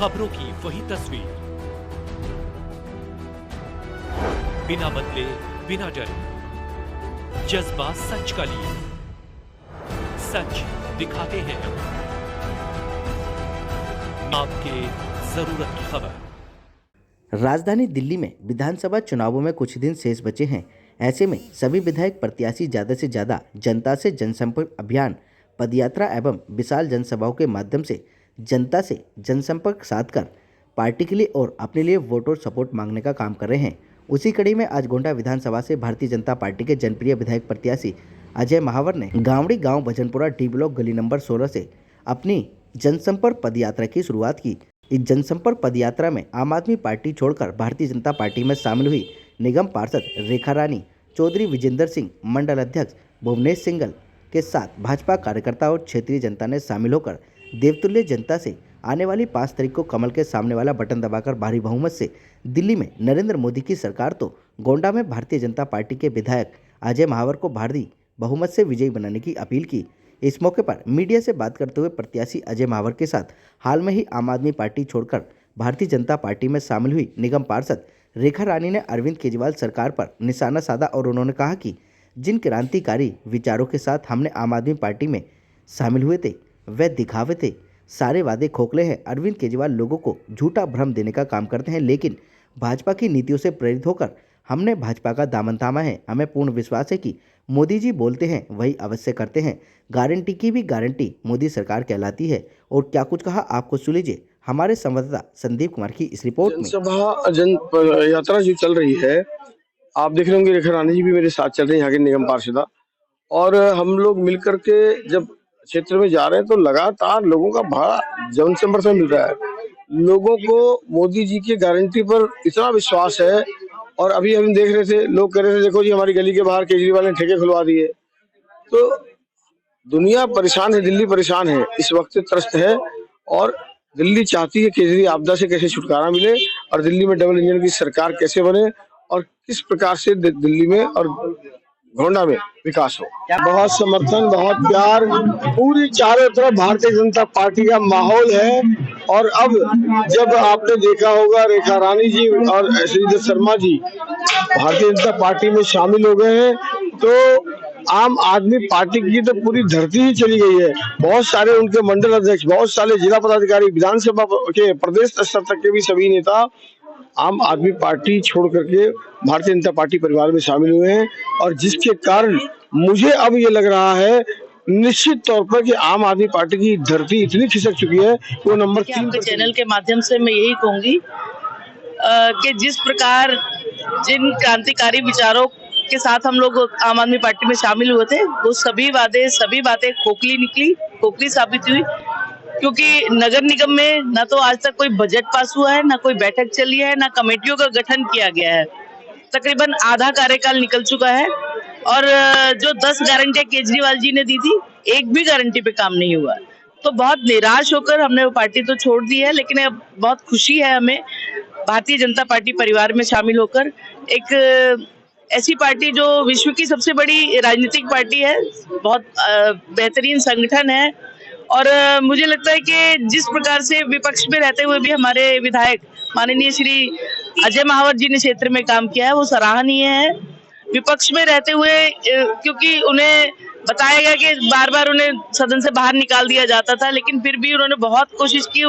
खबरों की वही तस्वीर, बिना बदले बिना डरे, जज्बा सच का लिए, सच दिखाते हैं आपके जरूरत की खबर। राजधानी दिल्ली में विधानसभा चुनावों में कुछ दिन शेष बचे हैं। ऐसे में सभी विधायक प्रत्याशी ज्यादा से ज्यादा जनता से जनसंपर्क अभियान, पदयात्रा एवं विशाल जनसभाओं के माध्यम से जनता से जनसंपर्क साधकर पार्टी के लिए और अपने लिए वोट और सपोर्ट मांगने का काम कर रहे हैं। उसी कड़ी में आज गोंडा विधानसभा से भारतीय जनता पार्टी के जनप्रिय विधायक प्रत्याशी अजय महावर ने गावड़ी गांव भजनपुरा डी ब्लॉक गली नंबर 16 से अपनी जनसंपर्क पदयात्रा की शुरुआत की। इस जनसंपर्क पदयात्रा में आम आदमी पार्टी छोड़कर भारतीय जनता पार्टी में शामिल हुई निगम पार्षद रेखा रानी, चौधरी विजेंद्र सिंह, मंडल अध्यक्ष भुवनेश सिंगल के साथ भाजपा कार्यकर्ता और क्षेत्रीय जनता ने शामिल होकर देवतुल्य जनता से आने वाली 5 तारीख को कमल के सामने वाला बटन दबाकर भारी बहुमत से दिल्ली में नरेंद्र मोदी की सरकार तो गोंडा में भारतीय जनता पार्टी के विधायक अजय महावर को भारी बहुमत से विजयी बनाने की अपील की। इस मौके पर मीडिया से बात करते हुए प्रत्याशी अजय महावर के साथ हाल में ही आम आदमी पार्टी छोड़कर भारतीय जनता पार्टी में शामिल हुई निगम पार्षद रेखा रानी ने अरविंद केजरीवाल सरकार पर निशाना साधा और उन्होंने कहा कि जिन क्रांतिकारी विचारों के साथ हमने आम आदमी पार्टी में शामिल हुए थे वह दिखावे थे, सारे वादे खोखले हैं। अरविंद केजरीवाल लोगों को झूठा भ्रम देने का काम करते हैं, लेकिन भाजपा की नीतियों से प्रेरित होकर हमने भाजपा का दामन थामा है। हमें पूर्ण विश्वास है कि मोदी जी बोलते हैं वही अवश्य करते हैं। गारंटी की भी गारंटी मोदी सरकार कहलाती है। और क्या कुछ कहा आपको सुन लीजिए हमारे संवाददाता संदीप कुमार की इस रिपोर्ट में। जनसभा जन यात्रा जो चल रही है, आप देख रहे होंगे रेखा रानी जी भी मेरे साथ चल रहे हैं, यहाँ के निगम पार्षदा, और हम लोग मिलकर के जब क्षेत्र में जा रहे हैं तो लगातार लोगों का बड़ा जन समर्थन मिल रहा है। लोगों को मोदी जी की गारंटी पर इतना विश्वास है। और अभी हम देख रहे थे, लोग कह रहे थे देखो जी हमारी गली के बाहर केजरीवाल ने ठेके खुलवा दिए। तो दुनिया परेशान है, दिल्ली परेशान है, इस वक्त त्रस्त है और दिल्ली चाहती है केजरी आपदा से कैसे छुटकारा मिले और दिल्ली में डबल इंजन की सरकार कैसे बने और किस प्रकार से दिल्ली में और गोंडा में विकास हो। बहुत समर्थन, बहुत प्यार, पूरी चारों तरफ भारतीय जनता पार्टी का माहौल है। और अब जब आपने देखा होगा रेखा रानी जी और श्रीधर शर्मा जी भारतीय जनता पार्टी में शामिल हो गए हैं, तो आम आदमी पार्टी की तो पूरी धरती ही चली गई है। बहुत सारे उनके मंडल अध्यक्ष, बहुत सारे जिला पदाधिकारी, विधानसभा के प्रदेश स्तर तक के भी सभी नेता आम आदमी पार्टी छोड़ करके भारतीय जनता पार्टी परिवार में शामिल हुए हैं। और जिसके कारण मुझे अब ये लग रहा है निश्चित तौर पर कि आम आदमी पार्टी की धरती इतनी खिसक चुकी है वो नंबर 3 आपके चैनल के माध्यम से मैं यही कहूंगी कि जिस प्रकार जिन क्रांतिकारी विचारों के साथ हम लोग आम आदमी पार्टी में शामिल हुए थे, वो सभी बातें खोखली निकली, खोखली साबित हुई। क्योंकि नगर निगम में ना तो आज तक कोई बजट पास हुआ है, ना कोई बैठक चली है, ना कमेटियों का गठन किया गया है। तकरीबन आधा कार्यकाल निकल चुका है और जो 10 गारंटियां केजरीवाल जी ने दी थी, एक भी गारंटी पे काम नहीं हुआ। तो बहुत निराश होकर हमने वो पार्टी तो छोड़ दी है, लेकिन अब बहुत खुशी है हमें भारतीय जनता पार्टी परिवार में शामिल होकर। एक ऐसी पार्टी जो विश्व की सबसे बड़ी राजनीतिक पार्टी है, बहुत बेहतरीन संगठन है। और मुझे लगता है कि जिस प्रकार से विपक्ष में रहते हुए भी हमारे विधायक माननीय श्री अजय महावर जी ने क्षेत्र में काम किया है, वो सराहनीय है। विपक्ष में रहते हुए क्योंकि उन्हें बताया गया कि बार बार उन्हें सदन से बाहर निकाल दिया जाता था, लेकिन फिर भी उन्होंने बहुत कोशिश की।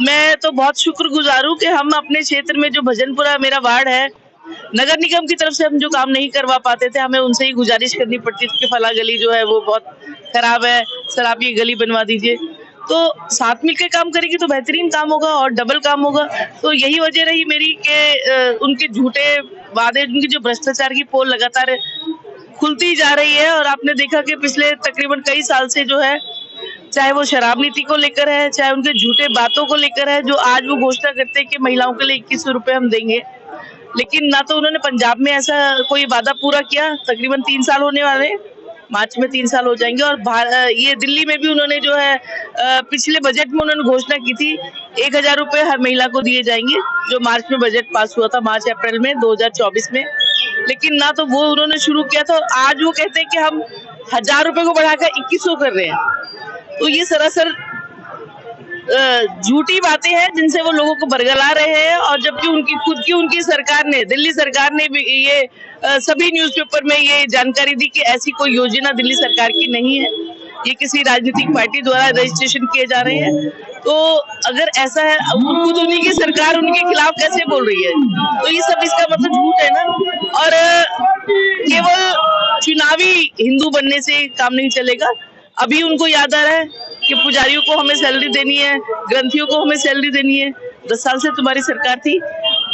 मैं तो बहुत शुक्रगुजार हूँ कि हम अपने क्षेत्र में जो भजनपुरा मेरा वार्ड है, नगर निगम की तरफ से हम जो काम नहीं करवा पाते थे, हमें उनसे ही गुजारिश करनी पड़ती थी कि फला गली जो है वो बहुत खराब है, सर आप ये गली बनवा दीजिए। तो साथ मिलकर काम करेगी तो बेहतरीन काम होगा और डबल काम होगा। तो यही वजह रही मेरी कि उनके झूठे वादे, उनकी जो भ्रष्टाचार की पोल लगातार खुलती जा रही है। और आपने देखा कि पिछले तकरीबन कई साल से जो है, चाहे वो शराब नीति को लेकर है, चाहे उनके झूठे बातों को लेकर है, जो आज वो घोषणा करते हैं कि महिलाओं के लिए 2100 रुपए हम देंगे, लेकिन ना तो उन्होंने पंजाब में ऐसा कोई वादा पूरा किया। तकरीबन 3 साल होने वाले, मार्च में 3 साल हो जाएंगे। और ये दिल्ली में भी उन्होंने जो है पिछले बजट में उन्होंने घोषणा की थी 1000 रुपए हर महिला को दिए जाएंगे, जो मार्च में बजट पास हुआ था, मार्च अप्रैल में 2024 में। लेकिन ना तो वो उन्होंने शुरू किया था। आज वो कहते हैं कि हम 1000 रुपए को बढ़ाकर 2100 कर रहे हैं। तो ये सरासर झूठी बातें हैं जिनसे वो लोगों को बरगला रहे हैं, और जबकि उनकी खुद की उनकी सरकार ने, दिल्ली सरकार ने भी ये सभी न्यूज़पेपर में ये जानकारी दी कि ऐसी कोई योजना दिल्ली सरकार की नहीं है, ये किसी राजनीतिक पार्टी द्वारा रजिस्ट्रेशन किए जा रहे हैं। तो अगर ऐसा है, खुद उन्हीं की सरकार उनके खिलाफ कैसे बोल रही है, तो ये सब इसका मतलब झूठ है ना। और केवल चुनावी हिंदू बनने से काम नहीं चलेगा। अभी उनको याद आ रहा है कि पुजारियों को हमें सैलरी देनी है, ग्रंथियों को हमें सैलरी देनी है। 10 साल से तुम्हारी सरकार थी।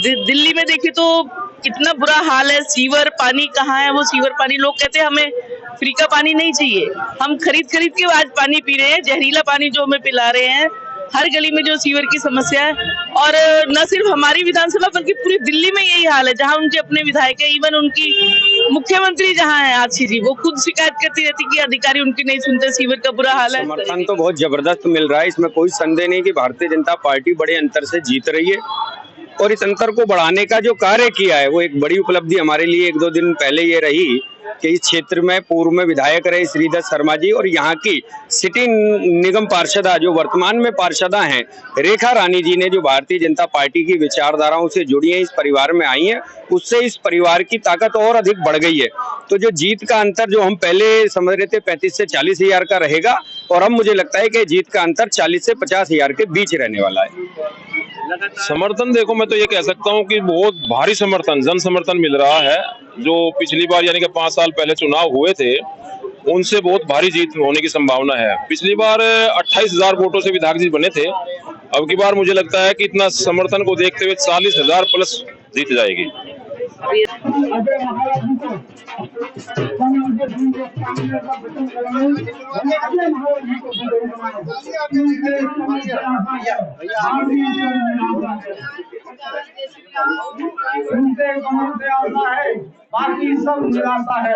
दिल्ली में देखिए तो कितना बुरा हाल है, सीवर पानी कहाँ है? वो सीवर पानी, लोग कहते हैं हमें फ्री का पानी नहीं चाहिए, हम खरीद खरीद के आज पानी पी रहे हैं, जहरीला पानी जो हमें पिला रहे हैं। हर गली में जो सीवर की समस्या है, और न सिर्फ हमारी विधानसभा बल्कि पूरी दिल्ली में यही हाल है, जहां उनके अपने विधायक है, इवन उनकी मुख्यमंत्री जहां है आशी जी, वो खुद शिकायत करती रहती कि अधिकारी उनकी नहीं सुनते, सीवर का बुरा हाल है। समर्थन तो बहुत जबरदस्त मिल रहा है, इसमें कोई संदेह नहीं कि भारतीय जनता पार्टी बड़े अंतर से जीत रही है, और इस अंतर को बढ़ाने का जो कार्य किया है वो एक बड़ी उपलब्धि हमारे लिए 1-2 दिन पहले ये रही कि इस क्षेत्र में पूर्व में विधायक रहे श्रीधर शर्मा जी, और यहाँ की सिटी निगम पार्षदा जो वर्तमान में पार्षदा हैं रेखा रानी जी ने, जो भारतीय जनता पार्टी की विचारधाराओं से जुड़ी हैं, इस परिवार में आई हैं, उससे इस परिवार की ताकत और अधिक बढ़ गई है। तो जो जीत का अंतर जो हम पहले समझ रहे थे 35 से 40 हजार का रहेगा, और अब मुझे लगता है कि जीत का अंतर 40 से 50 हजार के बीच रहने वाला है। समर्थन देखो, मैं तो ये कह सकता हूँ कि बहुत भारी समर्थन, जन समर्थन मिल रहा है। जो पिछली बार यानी कि 5 साल पहले चुनाव हुए थे उनसे बहुत भारी जीत होने की संभावना है। पिछली बार 28,000 वोटों से विधायक जी बने थे, अब की बार मुझे लगता है कि इतना समर्थन को देखते हुए 40,000 प्लस जीत जाएगी। बाकी सब निराशा है।